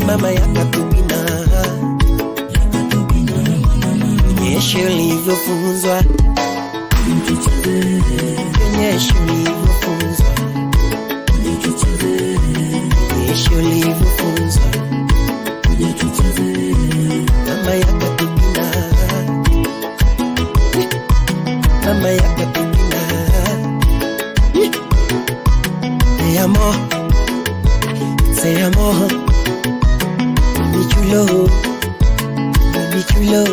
Mama yakatubina Nyeshe ulivyofunzwa Nyeshe ulivyofunzwa Nyeshe ulivyofunzwa Mama yakatubina Mama yakatubina Te amo Mi chulo